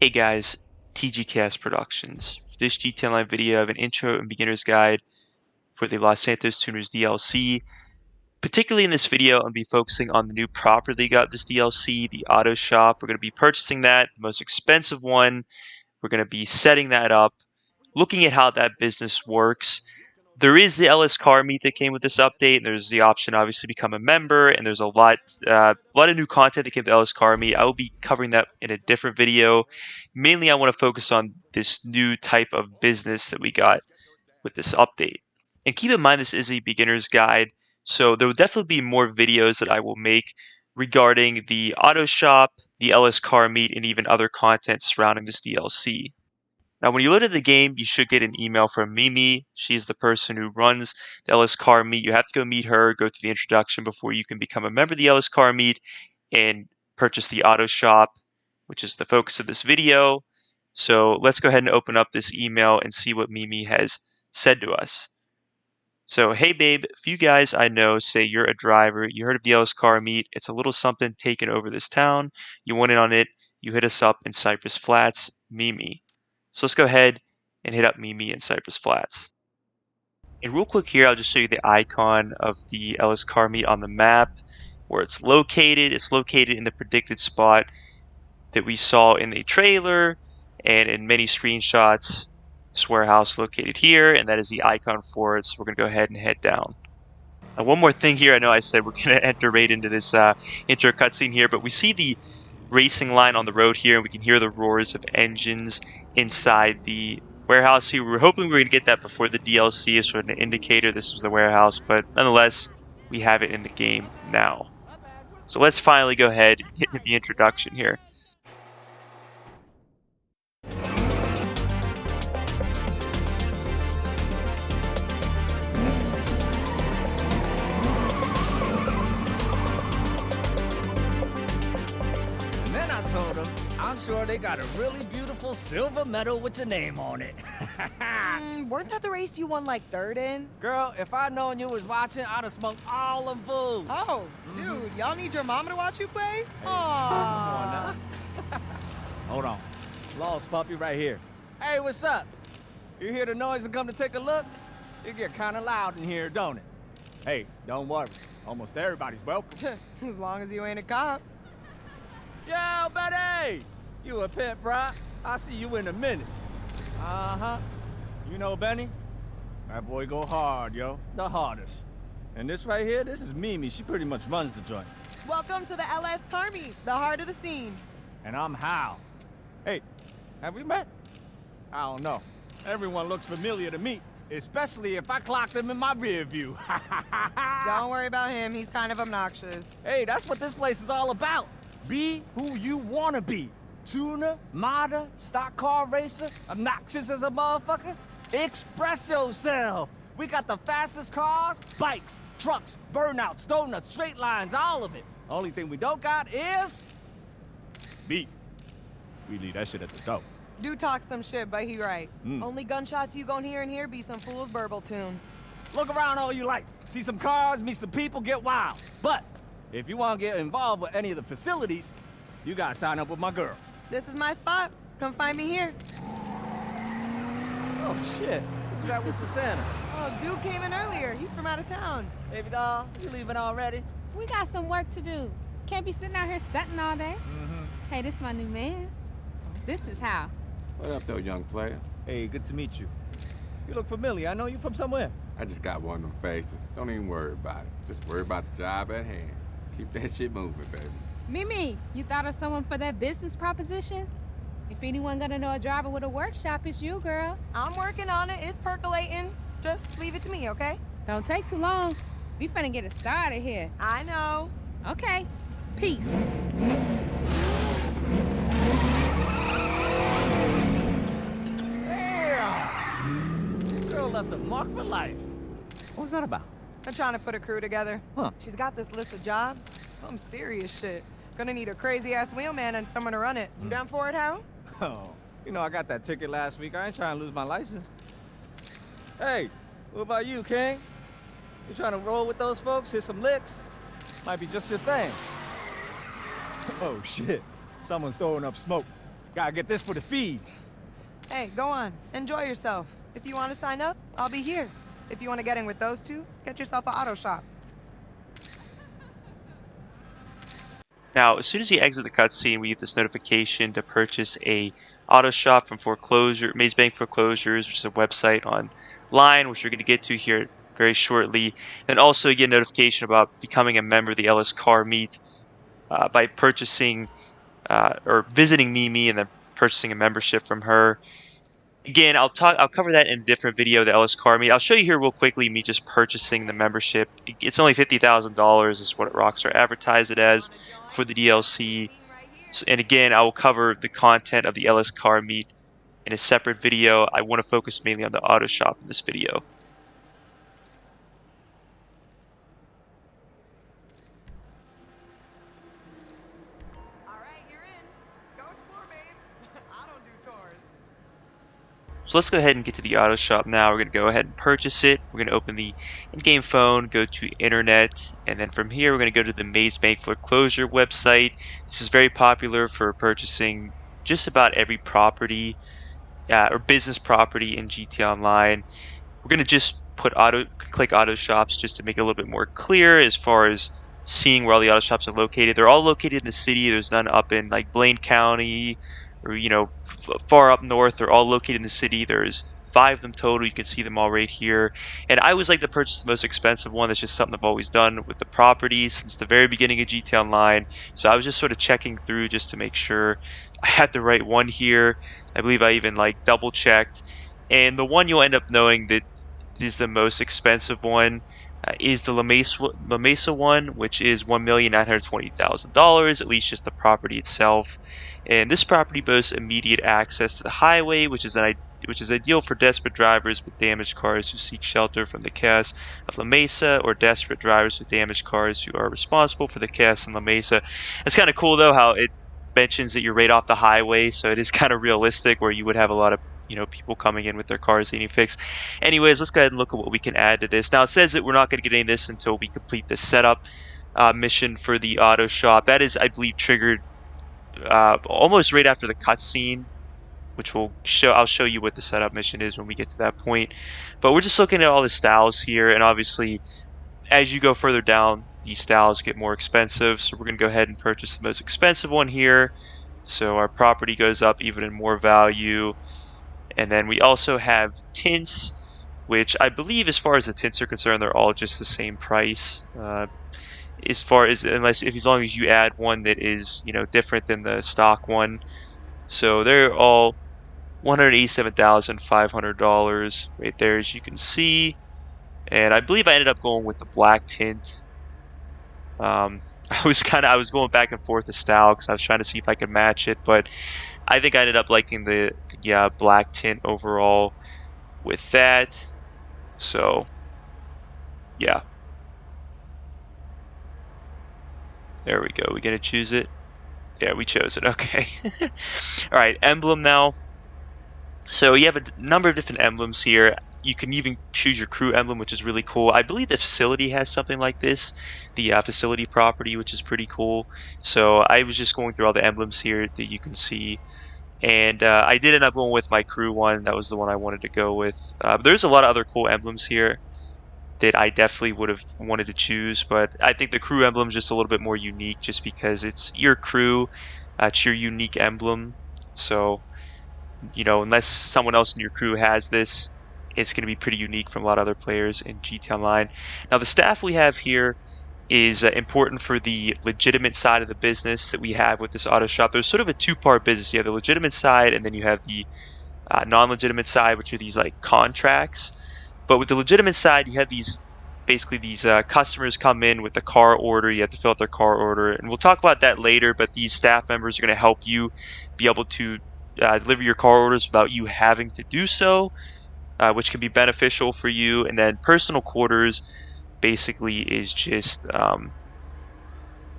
Hey guys, TGKS Productions. For this GTA Online video, I have an intro and beginner's guide for the Los Santos Tuners DLC. Particularly in this video, I'm going to be focusing on the new property that got this DLC, the auto shop. We're going to be purchasing that, the most expensive one. We're going to be setting that up, looking at how that business works. There is the LS car meet that came with this update. There's the option, obviously, to become a member, and there's a lot of new content that came with the LS car meet. I will be covering that in a different video. Mainly, I want to focus on this new type of business that we got with this update. And keep in mind, this is a beginner's guide, so there will definitely be more videos that I will make regarding the auto shop, the LS car meet, and even other content surrounding this DLC. Now, when you load into the game, you should get an email from Mimi. She's the person who runs the LS Car Meet. You have to go meet her, go through the introduction before you can become a member of the LS Car Meet and purchase the auto shop, which is the focus of this video. So let's go ahead and open up this email and see what Mimi has said to us. So, hey babe, a few guys I know say you're a driver. You heard of the LS Car Meet. It's a little something taking over this town. You want in on it. You hit us up in Cypress Flats, Mimi. So let's go ahead and hit up Mimi in Cypress Flats. And real quick here, I'll just show you the icon of the LS Car Meet on the map, where it's located. It's located in the predicted spot that we saw in the trailer and in many screenshots. This warehouse located here, and that is the icon for it. So we're going to go ahead and head down. Now, one more thing here. I know I said we're going to enter right into this intro cutscene here, but we see the racing line on the road here, and we can hear the roars of engines inside the warehouse here. We were hoping we were going to get that before the DLC as sort of an indicator this was the warehouse, but nonetheless, we have it in the game now. So let's finally go ahead and get into the introduction here. I'm sure they got a really beautiful silver medal with your name on it. Weren't that the race you won like third in? Girl, if I'd known you was watching, I'd have smoked all them fools. Oh, dude, y'all need your mama to watch you play? Hey, come on now. Hold on. Lost puppy right here. Hey, what's up? You hear the noise and come to take a look? It get kind of loud in here, don't it? Hey, don't worry. Almost everybody's welcome. As long as you ain't a cop. Yo, Betty! You a pimp, bruh? I'll see you in a minute. Uh-huh. You know Benny? That boy go hard, yo. The hardest. And this right here, this is Mimi. She pretty much runs the joint. Welcome to the LS Car Meet, the heart of the scene. And I'm Hal. Hey, have we met? I don't know. Everyone looks familiar to me, especially if I clocked them in my rear view. Don't worry about him. He's kind of obnoxious. Hey, that's what this place is all about. Be who you want to be. Tuner, modder, stock car racer, obnoxious as a motherfucker. Express yourself. We got the fastest cars, bikes, trucks, burnouts, donuts, straight lines, all of it. Only thing we don't got is beef. We leave that shit at the door. Do talk some shit, but he right. Only gunshots you gon' hear in here be some fool's burble tune. Look around all you like. See some cars, meet some people, get wild. But if you want to get involved with any of the facilities, you gotta sign up with my girl. This is my spot. Come find me here. Oh, shit. Who's that with Susanna? Oh, dude came in earlier. He's from out of town. Baby doll, you leaving already? We got some work to do. Can't be sitting out here stunting all day. Hey, this is my new man. This is Hal. What up, though, young player? Hey, good to meet you. You look familiar. I know you from somewhere. I just got one of them faces. Don't even worry about it. Just worry about the job at hand. Keep that shit moving, baby. Mimi, you thought of someone for that business proposition? If anyone gonna know a driver with a workshop, it's you, girl. I'm working on it. It's percolating. Just leave it to me, okay? Don't take too long. We finna get it started here. I know. Okay. Peace. Damn! Girl left a mark for life. What was that about? I'm trying to put a crew together. Huh. She's got this list of jobs. Some serious shit. Gonna need a crazy-ass wheelman and someone to run it. You down for it, Hal? Oh, you know I got that ticket last week. I ain't trying to lose my license. Hey, what about you, King? You trying to roll with those folks, hit some licks? Might be just your thing. Oh, shit. Someone's throwing up smoke. Gotta get this for the feed. Hey, go on. Enjoy yourself. If you want to sign up, I'll be here. If you want to get in with those two, get yourself an auto shop. Now, as soon as you exit the cutscene, we get this notification to purchase a auto shop from Maze Bank Foreclosures, which is a website online, which we're going to get to here very shortly. And also you get a notification about becoming a member of the LS Car Meet by purchasing or visiting Mimi and then purchasing a membership from her. Again, I'll cover that in a different video, the LS Car Meet. I'll show you here real quickly me just purchasing the membership. It's only $50,000 is what Rockstar advertised it as for the DLC. And again, I will cover the content of the LS Car Meet in a separate video. I want to focus mainly on the auto shop in this video. So let's go ahead and get to the auto shop now. We're going to go ahead and purchase it. We're going to open the in-game phone, go to internet, and then from here we're going to go to the Maze Bank Foreclosure website. This is very popular for purchasing just about every property or business property in GTA Online. We're going to just click auto shops just to make it a little bit more clear as far as seeing where all the auto shops are located. They're all located in the city. There's none up in like Blaine County or far up north. They're all located in the city. There's 5 of them total. You can see them all right here. And I always like to purchase the most expensive one. That's just something I've always done with the properties since the very beginning of GTA Online. So I was just sort of checking through just to make sure I had the right one here. I believe I even like double checked. And the one you'll end up knowing that is the most expensive one is the La Mesa one, which is $1,920,000, at least just the property itself. And this property boasts immediate access to the highway, which is ideal for desperate drivers with damaged cars who seek shelter from the chaos of La Mesa, or desperate drivers with damaged cars who are responsible for the chaos in La Mesa. It's kind of cool though how it mentions that you're right off the highway, so it is kind of realistic where you would have a lot of people coming in with their cars needing fixed. Anyways, let's go ahead and look at what we can add to this. Now, it says that we're not going to get any of this until we complete the setup mission for the auto shop. That is, I believe, triggered almost right after the cutscene, which I'll show you what the setup mission is when we get to that point. But we're just looking at all the styles here, and obviously, as you go further down, these styles get more expensive. So we're going to go ahead and purchase the most expensive one here. So our property goes up even in more value. And then we also have tints, which I believe, as far as the tints are concerned, they're all just the same price. As long as you add one that is different than the stock one. So they're all $187,500 right there, as you can see. And I believe I ended up going with the black tint. I was going back and forth the style because I was trying to see if I could match it, but I think I ended up liking the black tint overall with that. So yeah, there we go. We're gonna choose it. Yeah, we chose it. Okay. All right, emblem now. So you have a number of different emblems here. You can even choose your crew emblem, which is really cool. I believe the facility has something like this, the facility property, which is pretty cool. So I was just going through all the emblems here that you can see. And I did end up going with my crew one. That was the one I wanted to go with. There's a lot of other cool emblems here that I definitely would have wanted to choose. But I think the crew emblem is just a little bit more unique just because it's your crew. It's your unique emblem. So, unless someone else in your crew has this, it's going to be pretty unique from a lot of other players in GTA Online. Now, the staff we have here is important for the legitimate side of the business that we have with this auto shop. There's sort of a two-part business. You have the legitimate side, and then you have the non-legitimate side, which are these like contracts. But with the legitimate side, you have these customers come in with the car order. You have to fill out their car order, and we'll talk about that later. But these staff members are going to help you be able to deliver your car orders without you having to do so, which can be beneficial for you. And then personal quarters basically is just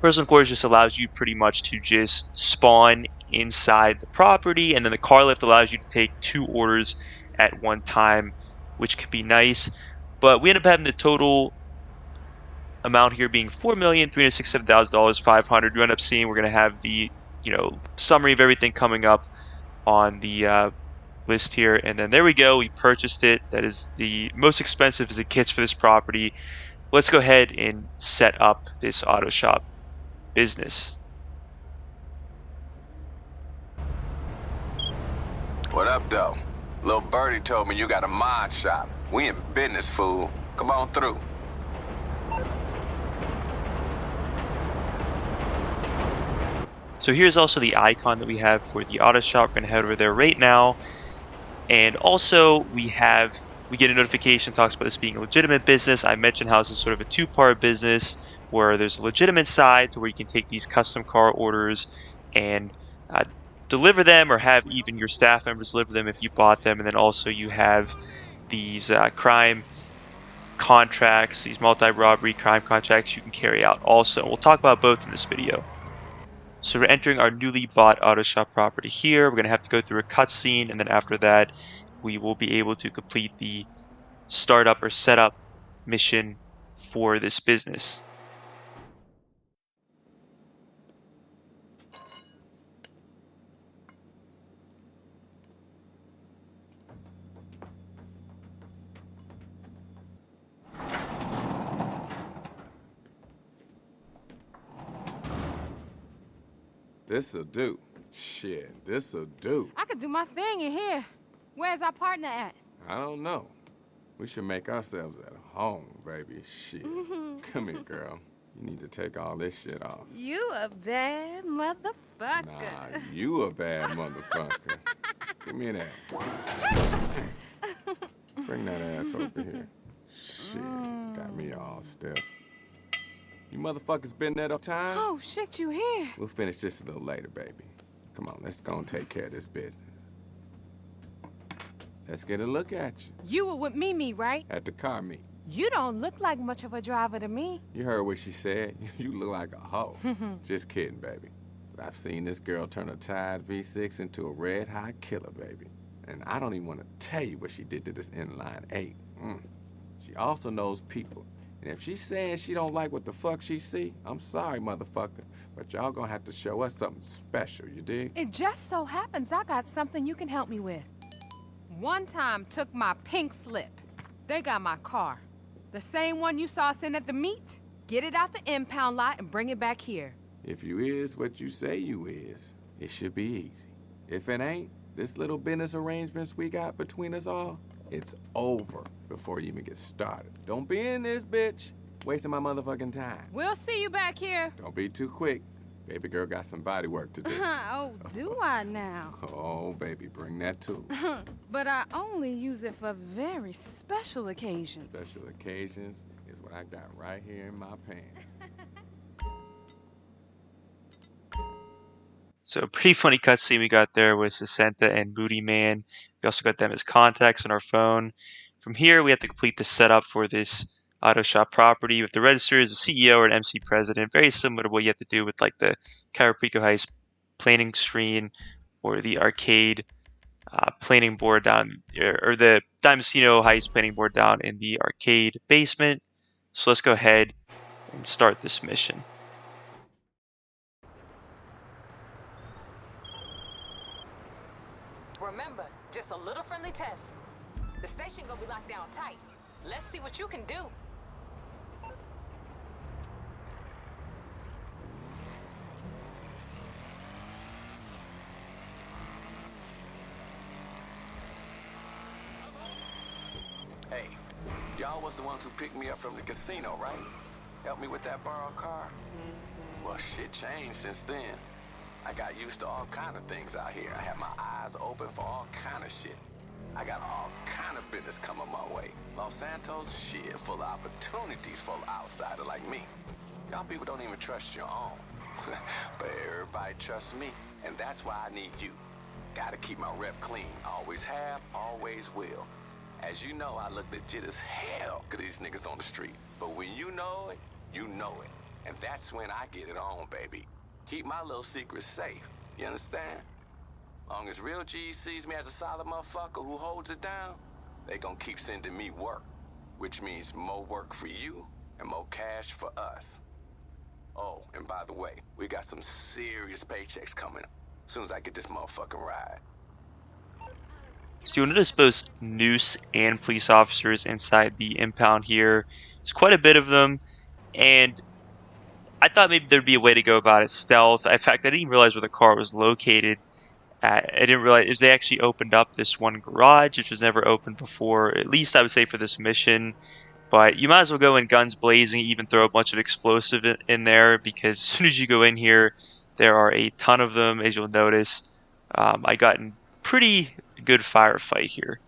personal quarters just allows you pretty much to just spawn inside the property, and then the car lift allows you to take 2 orders at one time, which could be nice. But we end up having the total amount here being $4,367,500. You end up seeing we're going to have the summary of everything coming up on the list here. And then there we go. We purchased it. That is the most expensive as it gets for this property. Let's go ahead and set up this auto shop business. What up, though? Lil Birdie told me you got a mod shop. We in business, fool. Come on through. So here's also the icon that we have for the auto shop. We're going to head over there right now. And also we get a notification talks about this being a legitimate business. I mentioned how this is sort of a two-part business where there's a legitimate side to where you can take these custom car orders and deliver them, or have even your staff members deliver them if you bought them. And then also you have these crime contracts, these multi-robbery crime contracts you can carry out also. We'll talk about both in this video. So we're entering our newly bought auto shop property here. We're going to have to go through a cutscene, and then after that, we will be able to complete the startup or setup mission for this business. This'll do. Shit, this'll do. I could do my thing in here. Where's our partner at? I don't know. We should make ourselves at home, baby. Shit. Come here, girl. You need to take all this shit off. You a bad motherfucker. Nah, you a bad motherfucker. Give me that. Bring that ass over here. Shit, got me all stiff. You motherfuckers been there all time? Oh, shit, you here. We'll finish this a little later, baby. Come on, let's go and take care of this business. Let's get a look at you. You were with Mimi, right? At the car meet. You don't look like much of a driver to me. You heard what she said. You look like a hoe. Just kidding, baby. But I've seen this girl turn a tired V6 into a red-hot killer, baby. And I don't even want to tell you what she did to this inline 8. She also knows people. And if she's saying she don't like what the fuck she see, I'm sorry, motherfucker, but y'all gonna have to show us something special, you dig? It just so happens I got something you can help me with. One time took my pink slip. They got my car. The same one you saw us in at the meet. Get it out the impound lot and bring it back here. If you is what you say you is, it should be easy. If it ain't, this little business arrangements we got between us all, it's over before you even get started. Don't be in this, bitch. Wasting my motherfucking time. We'll see you back here. Don't be too quick. Baby girl got some body work to do. Oh, do I now? Oh, baby, bring that too. But I only use it for very special occasions. Special occasions is what I got right here in my pants. So a pretty funny cutscene we got there was Santa and Moodymann. We also got them as contacts on our phone. From here, we have to complete the setup for this auto shop property. With the register as a CEO or an MC president, very similar to what you have to do with like the Cairo Perico Heist planning screen or the arcade planning board down, or the Damasceno Heist planning board down in the arcade basement. So let's go ahead and start this mission. Remember, just a little friendly test. The station gonna be locked down tight. Let's see what you can do. Hey, y'all was the ones who picked me up from the casino, right? Helped me with that borrowed car? Well, shit changed since then. I got used to all kind of things out here. I had my eyes open for all kind of shit. I got all kind of business coming my way. Los Santos, shit, full of opportunities for an outsider like me. Y'all people don't even trust your own. But everybody trusts me, and that's why I need you. Gotta keep my rep clean. Always have, always will. As you know, I look legit as hell to these niggas on the street. But when you know it, you know it. And that's when I get it on, baby. Keep my little secrets safe. You understand? Long as real G sees me as a solid motherfucker who holds it down, they gonna keep sending me work. Which means more work for you and more cash for us. Oh, and by the way, we got some serious paychecks coming as soon as I get this motherfucking ride. So you notice both noose and police officers inside the impound here. There's quite a bit of them, and I thought maybe there'd be a way to go about it stealth. In fact, I didn't even realize where the car was located. I didn't realize they actually opened up this one garage, which was never opened before, at least I would say for this mission. But you might as well go in guns blazing, even throw a bunch of explosive in there, because as soon as you go in here, there are a ton of them, as you'll notice. I got in pretty good firefight here.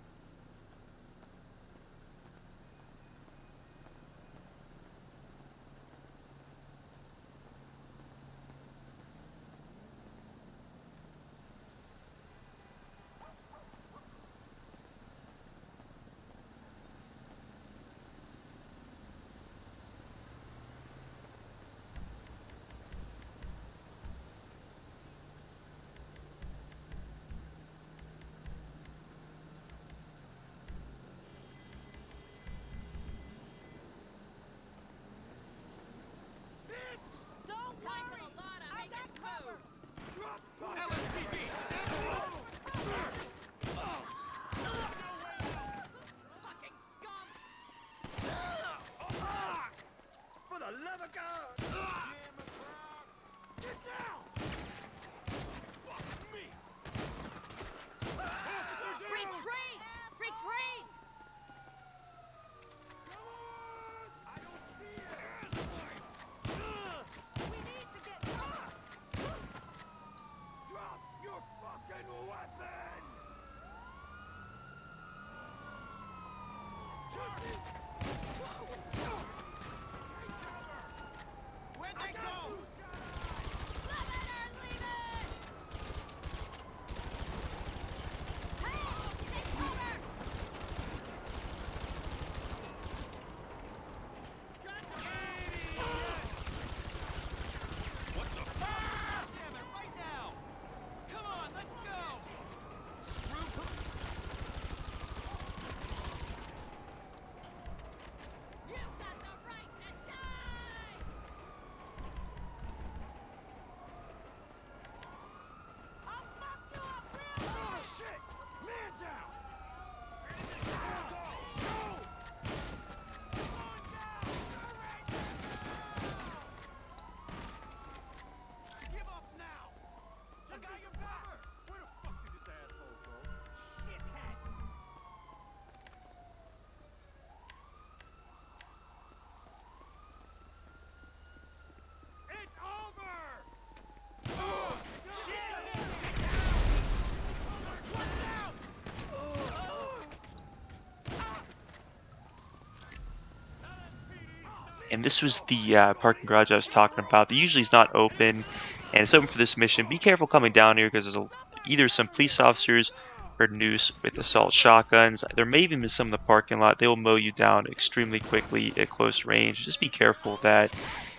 And this was the parking garage I was talking about. The usually is not open, and it's open for this mission. Be careful coming down here because there's either some police officers or noose with assault shotguns. There may even be some in the parking lot. They will mow you down extremely quickly at close range. Just be careful of that.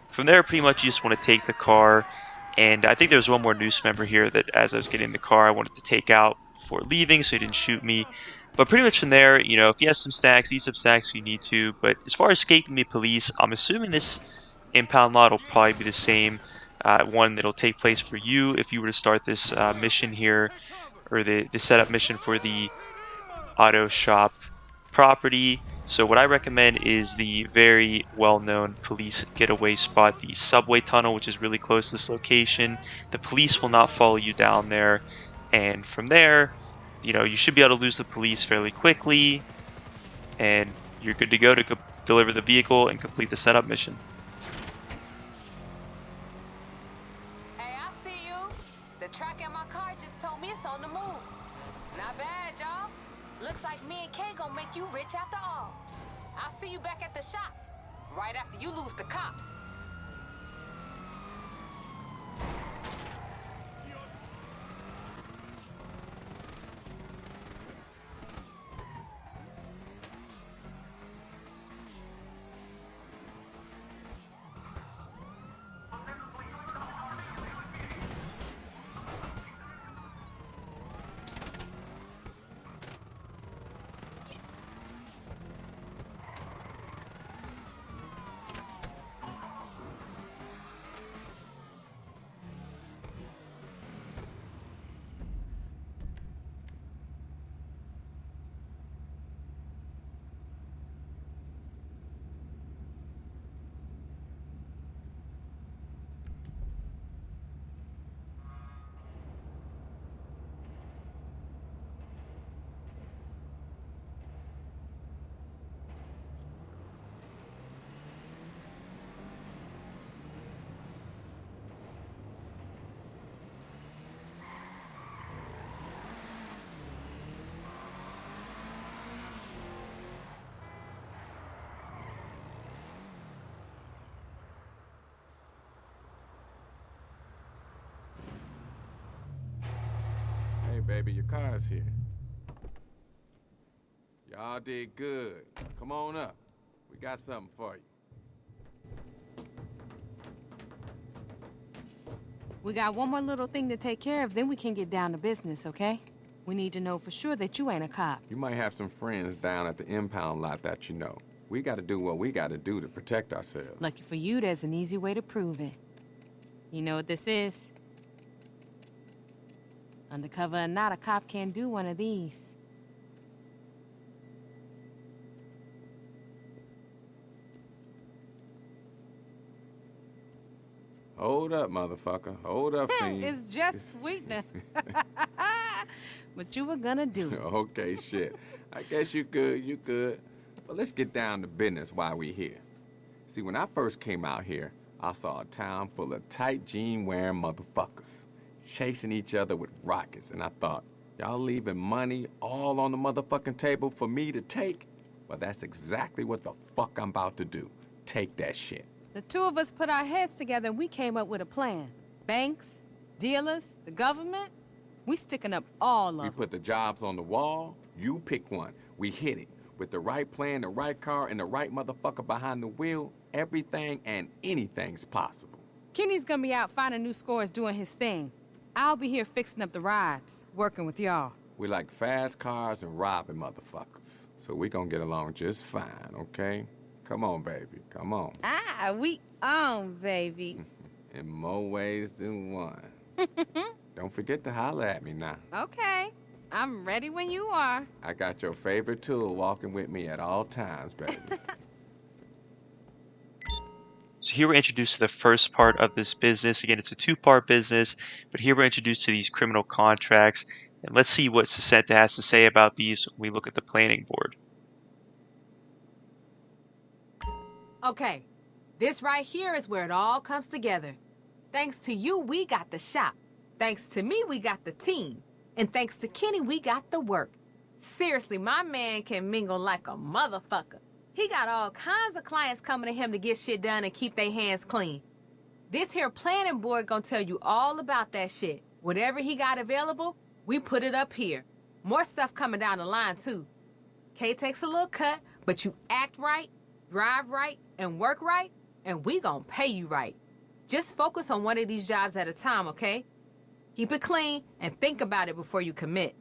From there, pretty much you just want to take the car. And I think there was one more noose member here that as I was getting in the car, I wanted to take out before leaving so he didn't shoot me. But pretty much from there, you know, if you have some stacks, eat some stacks if you need to. But as far as escaping the police, I'm assuming this impound lot will probably be the same one that'll take place for you if you were to start this mission here, or the setup mission for the auto shop property. So what I recommend is the very well-known police getaway spot, the subway tunnel, which is really close to this location. The police will not follow you down there. And from there, you know, you should be able to lose the police fairly quickly, and you're good to go to deliver the vehicle and complete the setup mission. Hey, I see you. The track in my car just told me it's on the move. Not bad, y'all. Looks like me and Kay gonna make you rich after all. I'll see you back at the shop, right after you lose the cops. baby, your car's here. Y'all did good. Come on up. We got something for you. We got one more little thing to take care of, then we can get down to business, okay? We need to know for sure that you ain't a cop. You might have some friends down at the impound lot that you know. We gotta do what we gotta do to protect ourselves. Lucky for you, there's an easy way to prove it. You know what this is? Undercover or not, a cop can't do one of these. Hold up, motherfucker. Hold up, fiend. It's just sweetener. But you were gonna do it. Okay, shit. I guess you good. But let's get down to business while we here. See, when I first came out here, I saw a town full of tight jean-wearing motherfuckers chasing each other with rockets, and I thought, y'all leaving money all on the motherfucking table for me to take? Well, that's exactly what the fuck I'm about to do. Take that shit. The two of us put our heads together and we came up with a plan. Banks, dealers, the government, we sticking up all of We them. put the jobs on the wall, you pick one. We hit it. With the right plan, the right car, and the right motherfucker behind the wheel, everything and anything's possible. Kenny's gonna be out finding new scores doing his thing. I'll be here fixing up the rides, working with y'all. We like fast cars and robbing motherfuckers. So we gonna get along just fine, okay? Come on, baby, come on. We on, baby. In more ways than one. Don't forget to holler at me now. Okay, I'm ready when you are. I got your favorite tool walking with me at all times, baby. So here we're introduced to the first part of this business. Again, it's a two-part business, but here we're introduced to these criminal contracts. And let's see what Sasenta has to say about these when we look at the planning board. Okay, this right here is where it all comes together. Thanks to you, we got the shop. Thanks to me, we got the team. And thanks to Kenny, we got the work. Seriously, my man can mingle like a motherfucker. He got all kinds of clients coming to him to get shit done and keep their hands clean. This here planning board gonna tell you all about that shit. Whatever he got available, we put it up here. More stuff coming down the line, too. K takes a little cut, but you act right, drive right, and work right, and we gonna pay you right. Just focus on one of these jobs at a time, okay? Keep it clean and think about it before you commit.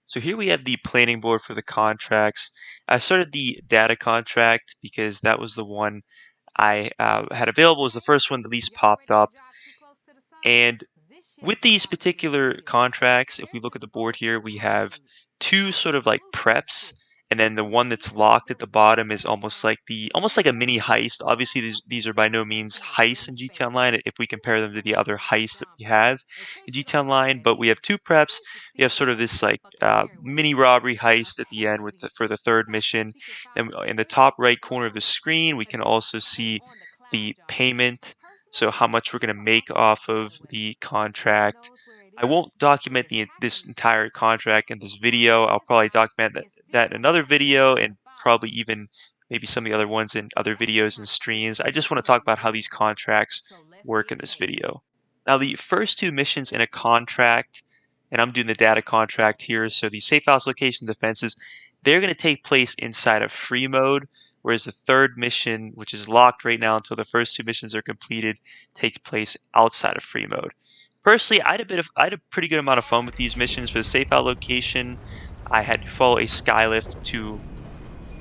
So here we have the planning board for the contracts. I started the data contract because that was the one I had available. It was the first one that at least popped up. And with these particular contracts, if we look at the board here, we have two sort of like preps, and then the one that's locked at the bottom is almost like a mini heist. Obviously, these are by no means heists in GT Online if we compare them to the other heists that we have in GT Online. But we have two preps. You have sort of this like mini robbery heist at the end for the third mission. And in the top right corner of the screen, we can also see the payment. So how much we're going to make off of the contract. I won't document this entire contract in this video. I'll probably document that in another video, and probably even maybe some of the other ones in other videos and streams. I just want to talk about how these contracts work in this video. Now, the first two missions in a contract, and I'm doing the data contract here, so the safe house location defenses, they're going to take place inside of free mode, whereas the third mission, which is locked right now until the first two missions are completed, takes place outside of free mode. Personally, I had a pretty good amount of fun with these missions. For the safe out location, I had to follow a skylift to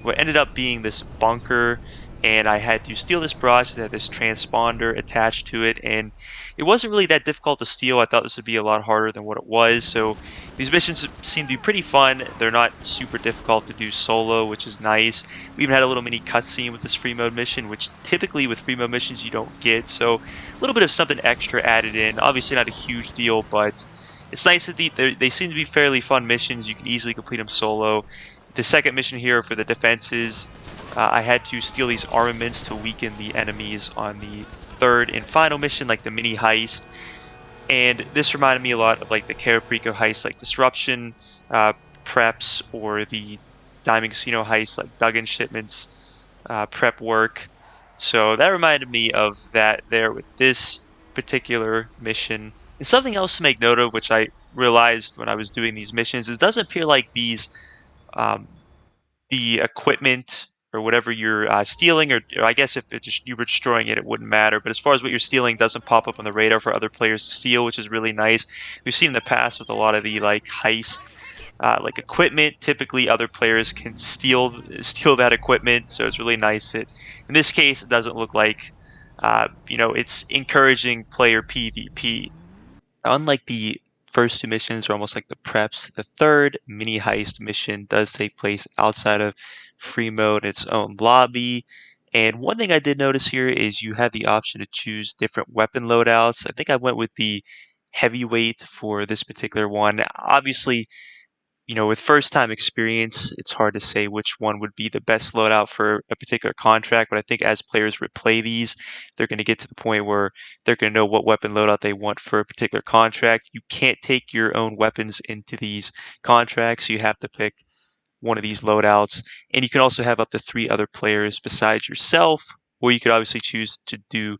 what ended up being this bunker, and I had to steal this barrage that had this transponder attached to it, and it wasn't really that difficult to steal. I thought this would be a lot harder than what it was, so these missions seem to be pretty fun. They're not super difficult to do solo, which is nice. We even had a little mini cutscene with this free mode mission, which typically with free mode missions you don't get, so a little bit of something extra added in. Obviously not a huge deal, but it's nice that they seem to be fairly fun missions. You can easily complete them solo. The second mission here for the defenses, I had to steal these armaments to weaken the enemies on the third and final mission, like the mini heist. And this reminded me a lot of like the Caraprico heist, like Disruption preps, or the Diamond Casino heist, like Duggan Shipments prep work. So that reminded me of that there with this particular mission. And something else to make note of, which I realized when I was doing these missions, is it doesn't appear like these um, the equipment or whatever you're stealing, or I guess if you were destroying it, it wouldn't matter. But as far as what you're stealing, doesn't pop up on the radar for other players to steal, which is really nice. We've seen in the past with a lot of the like heist, like equipment. Typically, other players can steal that equipment, so it's really nice that in this case it doesn't look like, it's encouraging player PvP. Unlike the first two missions are almost like the preps, the third mini heist mission does take place outside of free mode, its own lobby. And one thing I did notice here is you have the option to choose different weapon loadouts. I think I went with the heavyweight for this particular one. Obviously, with first time experience, it's hard to say which one would be the best loadout for a particular contract. But I think as players replay these, they're going to get to the point where they're going to know what weapon loadout they want for a particular contract. You can't take your own weapons into these contracts. You have to pick one of these loadouts. And you can also have up to 3 other players besides yourself, or you could obviously choose to do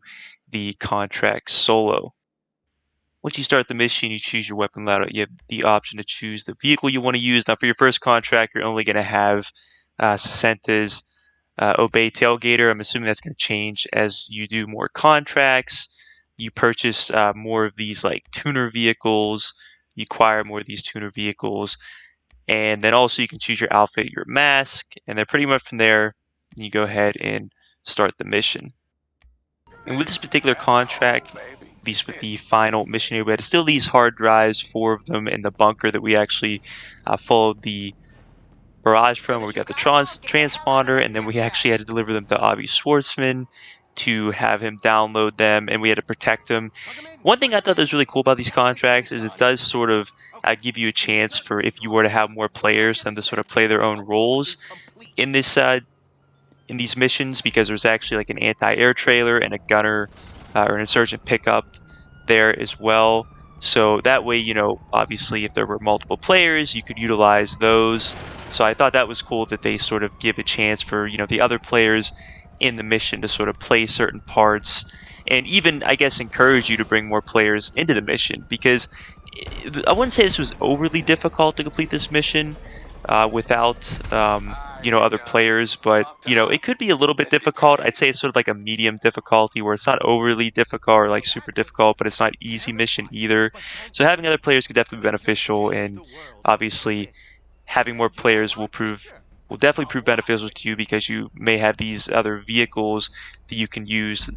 the contract solo. Once you start the mission, you choose your weapon loadout. You have the option to choose the vehicle you want to use. Now, for your first contract, you're only going to have Santos Obey Tailgater. I'm assuming that's going to change as you do more contracts. You purchase more of these like tuner vehicles. You acquire more of these tuner vehicles. And then also you can choose your outfit, your mask. And then pretty much from there, you go ahead and start the mission. And with this particular contract, at least with the final mission, we had still these hard drives, 4 of them in the bunker that we actually followed the barrage from, where we got the transponder, and then we actually had to deliver them to Avi Schwartzman to have him download them, and we had to protect them. One thing I thought that was really cool about these contracts is it does sort of give you a chance for, if you were to have more players, them to sort of play their own roles in this in these missions, because there's actually like an anti-air trailer and a gunner or an insurgent pickup there as well. So that way, obviously if there were multiple players, you could utilize those. So I thought that was cool that they sort of give a chance for, the other players in the mission to sort of play certain parts, and even, I guess, encourage you to bring more players into the mission, because I wouldn't say this was overly difficult to complete this mission without other players, but it could be a little bit difficult. I'd say it's sort of like a medium difficulty, where it's not overly difficult or like super difficult, but it's not easy mission either. So having other players could definitely be beneficial, and obviously having more players will definitely prove beneficial to you, because you may have these other vehicles that you can use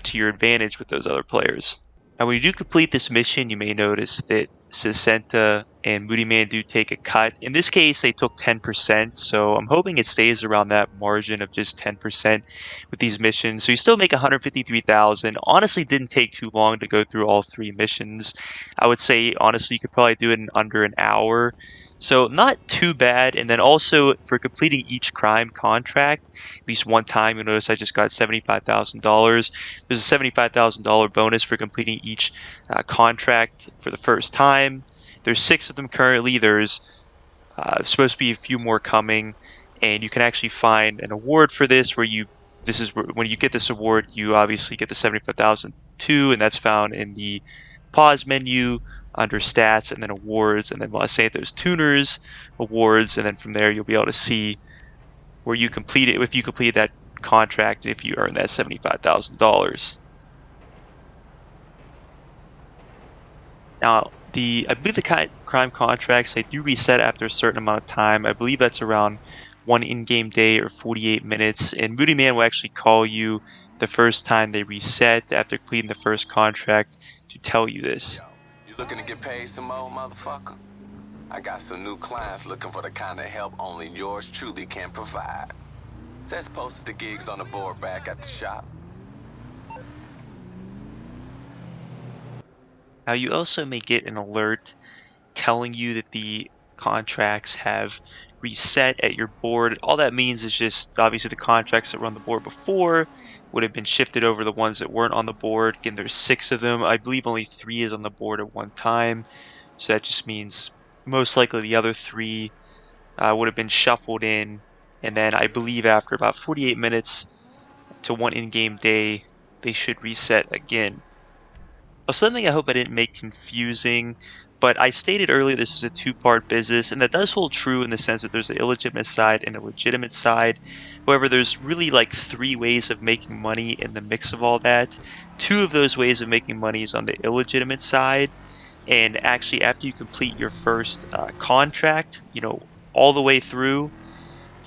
to your advantage with those other players. Now, when you do complete this mission, you may notice that Sesenta and Moodymann do take a cut. In this case, they took 10%, so I'm hoping it stays around that margin of just 10% with these missions. So you still make 153,000. Honestly, didn't take too long to go through all 3 missions. I would say, honestly, you could probably do it in under an hour. So not too bad. And then also for completing each crime contract, at least one time, you'll notice I just got $75,000. There's a $75,000 bonus for completing each contract for the first time. There's 6 of them currently. There's supposed to be a few more coming, and you can actually find an award for this, when you get this award, you obviously get the 75,000 too, and that's found in the pause menu under stats, and then awards, and then Los Santos Tuners awards, and then from there you'll be able to see where you completed, if you completed that contract, and if you earned that $75,000. Now, I believe the crime contracts, they do reset after a certain amount of time. I believe that's around 1 in-game day or 48 minutes. And Moodymann will actually call you the first time they reset after completing the first contract to tell you this. You looking to get paid some more, motherfucker? I got some new clients looking for the kind of help only yours truly can provide. Says posted the gigs on the board back at the shop. Now, you also may get an alert telling you that the contracts have reset at your board. All that means is just obviously the contracts that were on the board before would have been shifted over the ones that weren't on the board. Again, there's 6 of them. I believe only 3 is on the board at one time. So that just means most likely the other 3 would have been shuffled in. And then I believe after about 48 minutes to 1 in-game day, they should reset again. Something I hope I didn't make confusing, but I stated earlier this is a two-part business, and that does hold true in the sense that there's an illegitimate side and a legitimate side. However, there's really like three ways of making money in the mix of all that. Two of those ways of making money is on the illegitimate side, and actually after you complete your first contract, all the way through,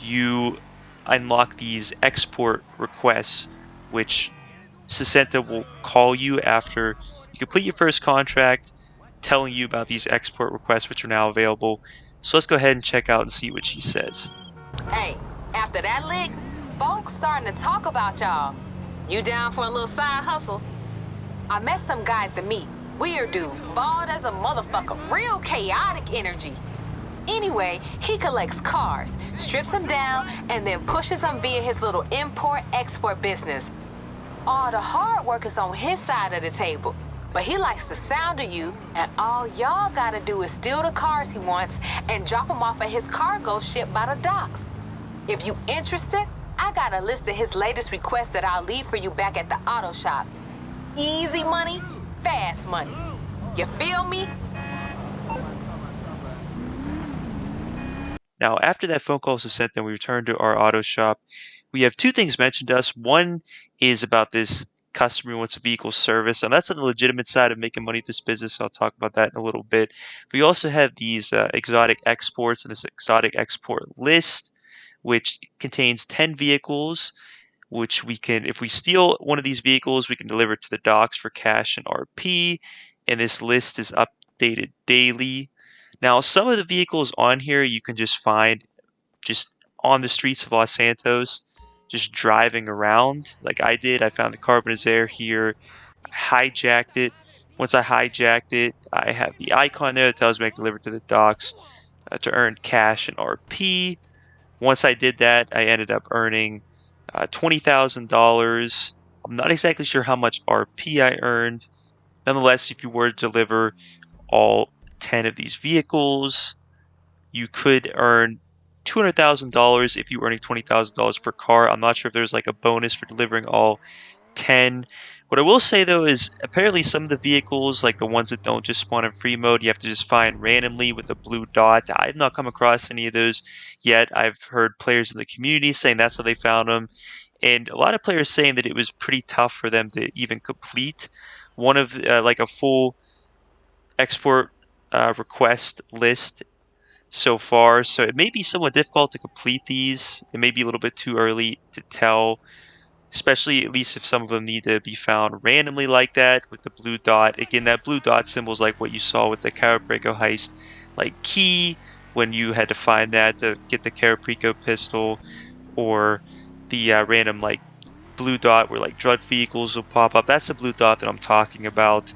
you unlock these export requests, which Sesenta will call you after you complete your first contract, telling you about these export requests, which are now available. So let's go ahead and check out and see what she says. Hey, after that lick, folks starting to talk about y'all. You down for a little side hustle? I met some guy at the meet. Weird dude, bald as a motherfucker, real chaotic energy. Anyway, he collects cars, strips them down, and then pushes them via his little import-export business. All the hard work is on his side of the table, but he likes the sound of you, and all y'all gotta do is steal the cars he wants and drop them off at his cargo ship by the docks. If you interested, I got a list of his latest requests that I'll leave for you back at the auto shop. Easy money, fast money. You feel me? Now, after that phone call was sent, then we returned to our auto shop. We have two things mentioned to us. One is about this customer who wants a vehicle service, and that's on the legitimate side of making money at this business. I'll talk about that in a little bit. We also have these exotic exports and this exotic export list, which contains 10 vehicles, which we can, if we steal one of these vehicles, we can deliver it to the docks for cash and RP. And this list is updated daily. Now, some of the vehicles on here you can just find just on the streets of Los Santos, just driving around like I did. I found the Carbonizaire here, hijacked it. Once I hijacked it, I have the icon there that tells me I can deliver it to the docks to earn cash and RP. Once I did that, I ended up earning $20,000. I'm not exactly sure how much RP I earned. Nonetheless, if you were to deliver all 10 of these vehicles, you could earn $200,000 if you were earning $20,000 per car. I'm not sure if there's like a bonus for delivering all 10. What I will say though is apparently some of the vehicles, like the ones that don't just spawn in free mode, you have to just find randomly with a blue dot. I've not come across any of those yet. I've heard players in the community saying that's how they found them. And a lot of players saying that it was pretty tough for them to even complete one of like a full export request list so far. So it may be somewhat difficult to complete these. It may be a little bit too early to tell, especially at least if some of them need to be found randomly like that with the blue dot. Again, that blue dot symbol is like what you saw with the Caraprico heist, like key when you had to find that to get the Caraprico pistol, or the random like blue dot where like drug vehicles will pop up. That's the blue dot that I'm talking about.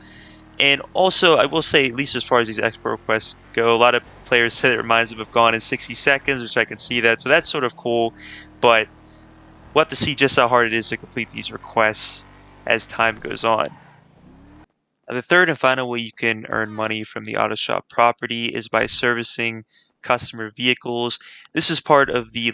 And also, I will say, at least as far as these export requests go, a lot of players say it reminds them of Gone in 60 Seconds, which I can see that. So that's sort of cool, but we'll have to see just how hard it is to complete these requests as time goes on. The third and final way you can earn money from the auto shop property is by servicing customer vehicles. This is part of the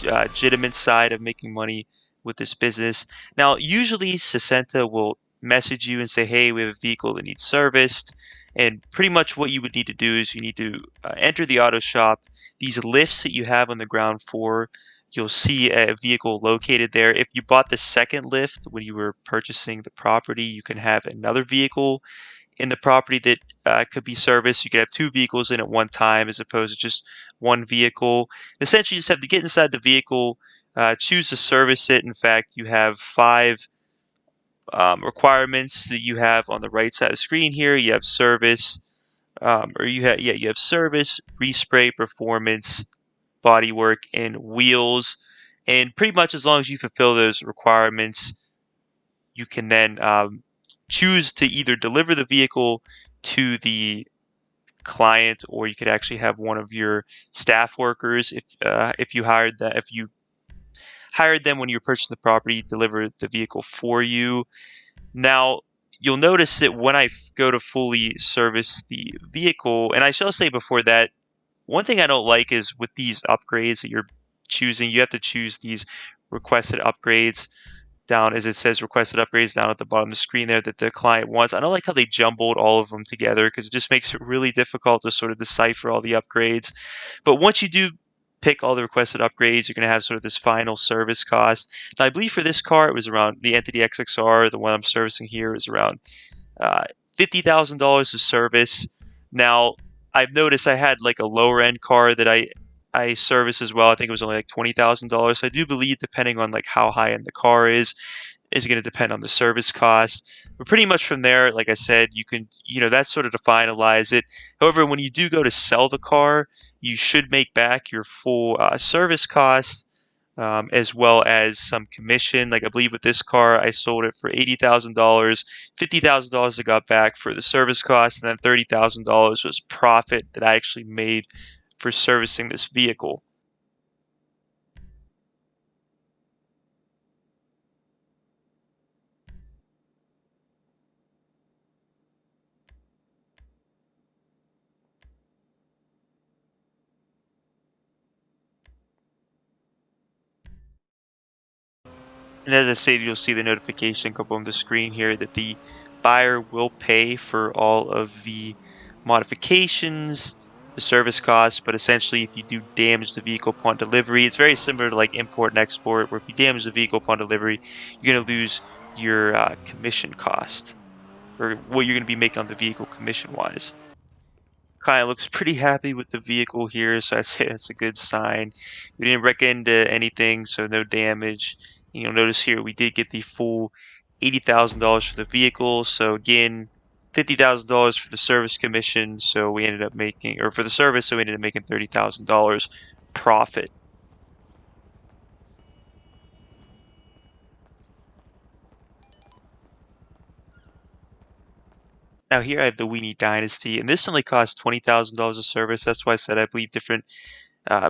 legitimate side of making money with this business. Now, usually Sesenta will message you and say, hey, we have a vehicle that needs serviced. And pretty much what you would need to do is you need to enter the auto shop. These lifts that you have on the ground floor, you'll see a vehicle located there. If you bought the second lift when you were purchasing the property, you can have another vehicle in the property that could be serviced. You could have two vehicles in at one time as opposed to just one vehicle. Essentially, you just have to get inside the vehicle, choose to service it. In fact, you have 5 requirements that you have on the right side of the screen here. You have service, you have service, respray, performance, bodywork, and wheels. And pretty much as long as you fulfill those requirements, you can then choose to either deliver the vehicle to the client, or you could actually have one of your staff workers, if you hired them when you were purchasing the property, deliver the vehicle for you. Now, you'll notice that when I go to fully service the vehicle, and I shall say before that, one thing I don't like is with these upgrades that you're choosing, you have to choose these requested upgrades. down as it says requested upgrades down at the bottom of the screen there that the client wants. I don't like how they jumbled all of them together because it just makes it really difficult to sort of decipher all the upgrades. But once you do pick all the requested upgrades, you're going to have sort of this final service cost. Now, I believe for this car, it was around the Entity XXR, the one I'm servicing here, is around uh, $50,000 to service. Now, I've noticed I had like a lower end car that I service as well. I think it was only like $20,000. So I do believe depending on like how high end the car is going to depend on the service cost. But pretty much from there, like I said, you can, that's sort of to finalize it. However, when you do go to sell the car, you should make back your full service cost, as well as some commission. Like I believe with this car, I sold it for $80,000. $50,000 I got back for the service cost, and then $30,000 was profit that I actually made for servicing this vehicle. And as I stated, you'll see the notification come up on the screen here that the buyer will pay for all of the modifications, the service costs, but essentially if you do damage the vehicle upon delivery, it's very similar to like import and export, where if you damage the vehicle upon delivery, you're going to lose your commission cost, or what you're going to be making on the vehicle commission-wise. Kind of looks pretty happy with the vehicle here, so I'd say that's a good sign. We didn't wreck into anything, so no damage. You'll notice here we did get the full $80,000 for the vehicle. So again, $50,000 for the service commission. So we ended up making, or for the service, so we ended up making $30,000 profit. Now here I have the Weenie Dynasty, and this only costs $20,000 a service. That's why I said I believe different uh,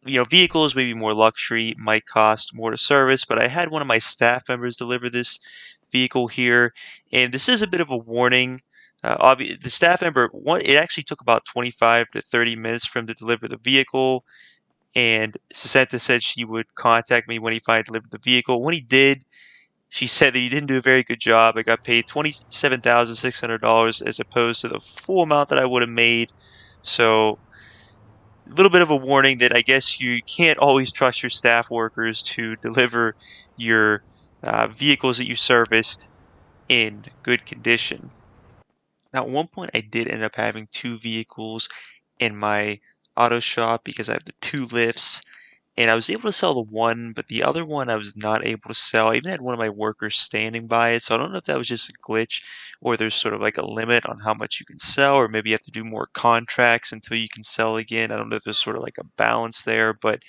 vehicles, maybe more luxury, might cost more to service, but I had one of my staff members deliver this vehicle here, and this is a bit of a warning. The staff member, it actually took about 25 to 30 minutes for him to deliver the vehicle, and Sasenta said she would contact me when he finally delivered the vehicle. When he did, she said that he didn't do a very good job. I got paid $27,600 as opposed to the full amount that I would have made. So a little bit of a warning that I guess you can't always trust your staff workers to deliver your vehicles that you serviced in good condition. Now, at one point, I did end up having two vehicles in my auto shop because I have the two lifts, and I was able to sell the one, but the other one I was not able to sell. I even had one of my workers standing by it, so I don't know if that was just a glitch or there's sort of like a limit on how much you can sell, or maybe you have to do more contracts until you can sell again. I don't know if there's sort of like a balance there, but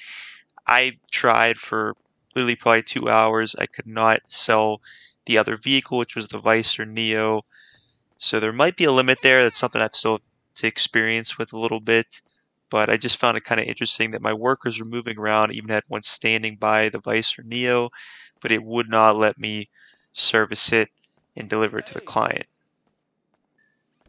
I tried for literally probably 2 hours. I could not sell the other vehicle, which was the Vice or Neo. So there might be a limit there. That's something I've still to experience with a little bit. But I just found it kind of interesting that my workers were moving around. I even had one standing by the Vice or Neo, but it would not let me service it and deliver it to the client.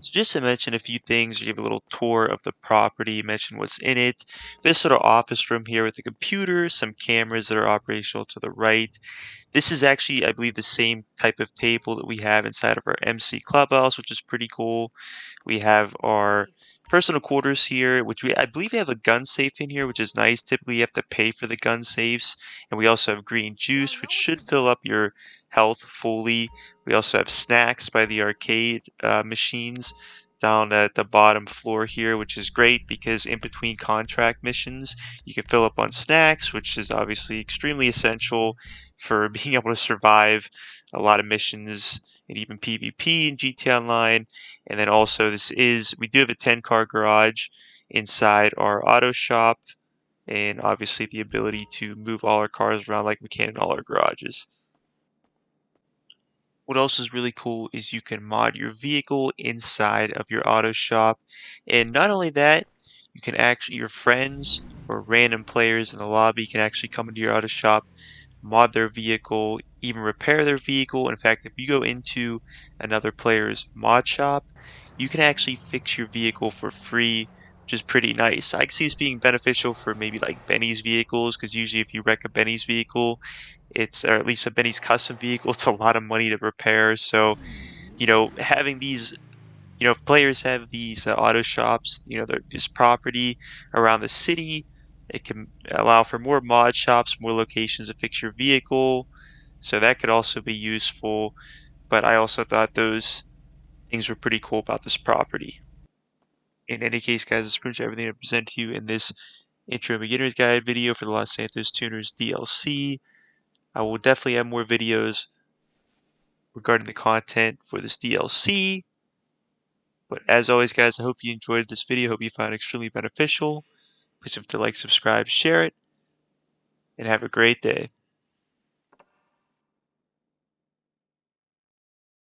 So just to mention a few things, give a little tour of the property, mention what's in it. This sort of office room here with the computer, some cameras that are operational to the right. This is actually, I believe, the same type of table that we have inside of our MC Clubhouse, which is pretty cool. We have our personal quarters here, which I believe we have a gun safe in here, which is nice. Typically, you have to pay for the gun safes. And we also have green juice, which should fill up your health fully. We also have snacks by the arcade machines down at the bottom floor here, which is great because in between contract missions, you can fill up on snacks, which is obviously extremely essential for being able to survive a lot of missions and even PvP in GTA Online. And then also we do have a 10-car garage inside our auto shop, and obviously the ability to move all our cars around like we can in all our garages. What else is really cool is you can mod your vehicle inside of your auto shop. And not only that, you can actually, your friends or random players in the lobby can actually come into your auto shop, mod their vehicle, even repair their vehicle. In fact, if you go into another player's mod shop, you can actually fix your vehicle for free which is pretty nice. I can see this being beneficial for maybe like Benny's vehicles, because usually if you wreck a Benny's vehicle, or at least a Benny's custom vehicle, it's a lot of money to repair. So, having these, if players have these auto shops, this property around the city, it can allow for more mod shops, more locations to fix your vehicle. So that could also be useful. But I also thought those things were pretty cool about this property. In any case, guys, that's pretty much everything I present to you in this intro beginner's guide video for the Los Santos Tuners DLC. I will definitely have more videos regarding the content for this DLC. But as always, guys, I hope you enjoyed this video. I hope you found it extremely beneficial. Please don't forget to like, subscribe, share it, and have a great day.